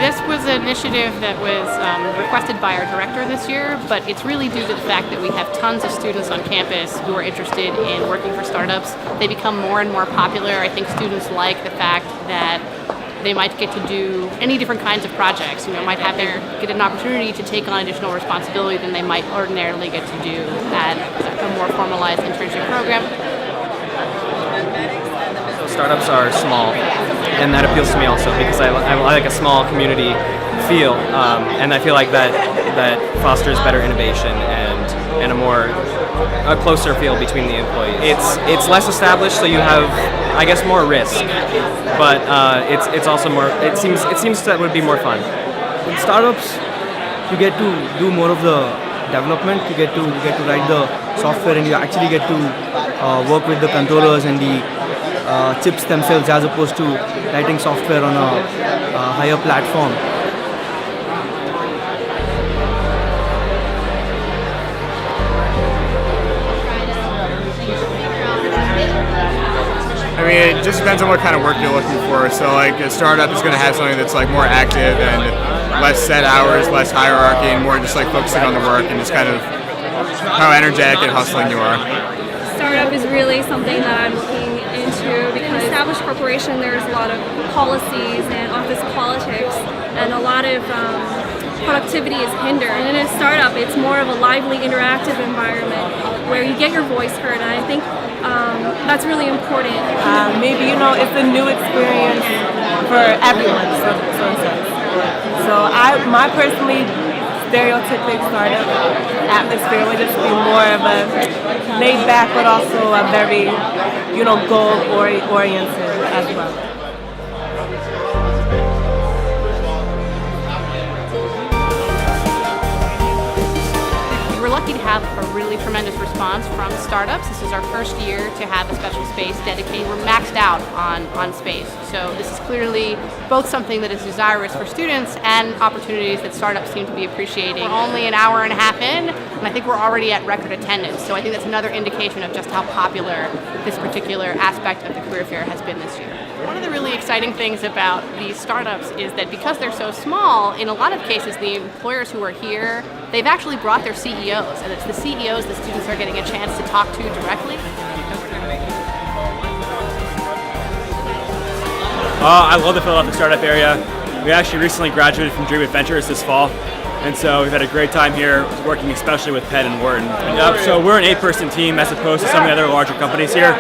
This was an initiative that was requested by our director this year, but it's really due to the fact that we have tons of students on campus who are interested in working for startups. They become more and more popular. I think students like the fact that they might get to do any different kinds of projects. Might get an opportunity to take on additional responsibility than they might ordinarily get to do at a more formalized internship program. So startups are small, and that appeals to me also because I like a small community feel, and I feel like that fosters better innovation and a closer feel between the employees. It's less established, so you have, I guess, more risk, but it's also more. It seems that would be more fun. In startups, you get to do more of the development. You get to write the software, and you actually get to work with the controllers and the chips themselves, as opposed to writing software on a higher platform. I mean, it just depends on what kind of work you're looking for. So like a startup is going to have something that's like more active and less set hours, less hierarchy, and more just like focusing on the work and just kind of how energetic and hustling you are. Startup is really something that I'm looking into because in an established corporation there's a lot of policies and office politics and a lot of productivity is hindered. And in a startup it's more of a lively, interactive environment where you get your voice heard, and I think that's really important. Maybe, it's a new experience for everyone, so my personally stereotypic startup atmosphere would just be more of a laid back, but also a very, goal oriented as well. We're lucky to have a really tremendous response from startups. This is our first year to have a special space dedicated. We're maxed out on space. So this is clearly both something that is desirous for students and opportunities that startups seem to be appreciating. We're only an hour and a half in, and I think we're already at record attendance. So I think that's another indication of just how popular this particular aspect of the career fair has been this year. One of the really exciting things about these startups is that because they're so small, in a lot of cases the employers who are here, they've actually brought their CEOs, and it's the CEOs that students are getting a chance to talk to directly. I love the Philadelphia startup area. We actually recently graduated from Dream Adventures this fall, and so we've had a great time here working especially with Penn and Wharton. So we're an 8-person team as opposed to some of the other larger companies here.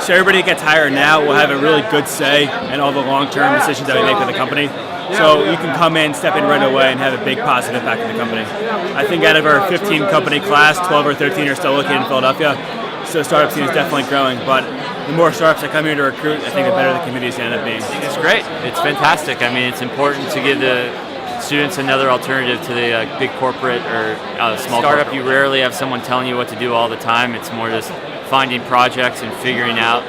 So everybody that gets hired now will have a really good say in all the long-term decisions that we make with the company. So you can come in, step in right away, and have a big positive impact on the company. I think out of our 15 company class, 12 or 13 are still located in Philadelphia. So the startup scene is definitely growing. But the more startups that come here to recruit, I think the better the communities end up being. I think it's great. It's fantastic. I mean, it's important to give the students another alternative to the big corporate or small startup. You rarely have someone telling you what to do all the time. It's more just finding projects and figuring out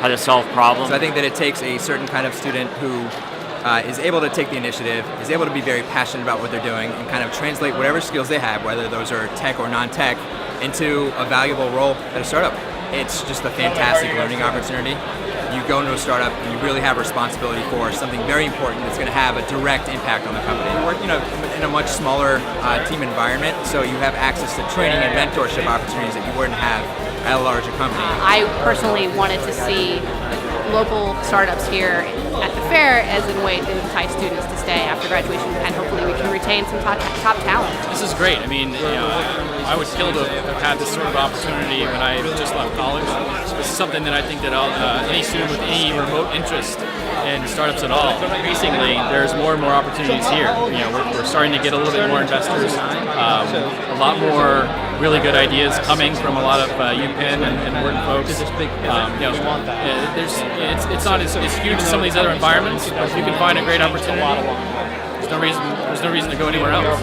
how to solve problems. So I think that it takes a certain kind of student who is able to take the initiative, is able to be very passionate about what they're doing, and kind of translate whatever skills they have, whether those are tech or non-tech, into a valuable role at a startup. It's just a fantastic learning opportunity. You go into a startup and you really have responsibility for something very important that's going to have a direct impact on the company. You work, in a much smaller team environment, so you have access to training and mentorship opportunities that you wouldn't have at a larger company. I personally wanted to see local startups here at the fair as a way to entice students to stay after graduation, and hopefully we can retain some top talent. This is great. I mean, I would kill to have had this sort of opportunity when I just left college. This is something that I think that any student with any remote interest in startups at all, increasingly there's more and more opportunities here. We're starting to get a little bit more investors, a lot more really good ideas coming from a lot of UPenn and Wharton folks. It's not as huge as some of these other environments, but if you can find a great opportunity, there's no reason to go anywhere else.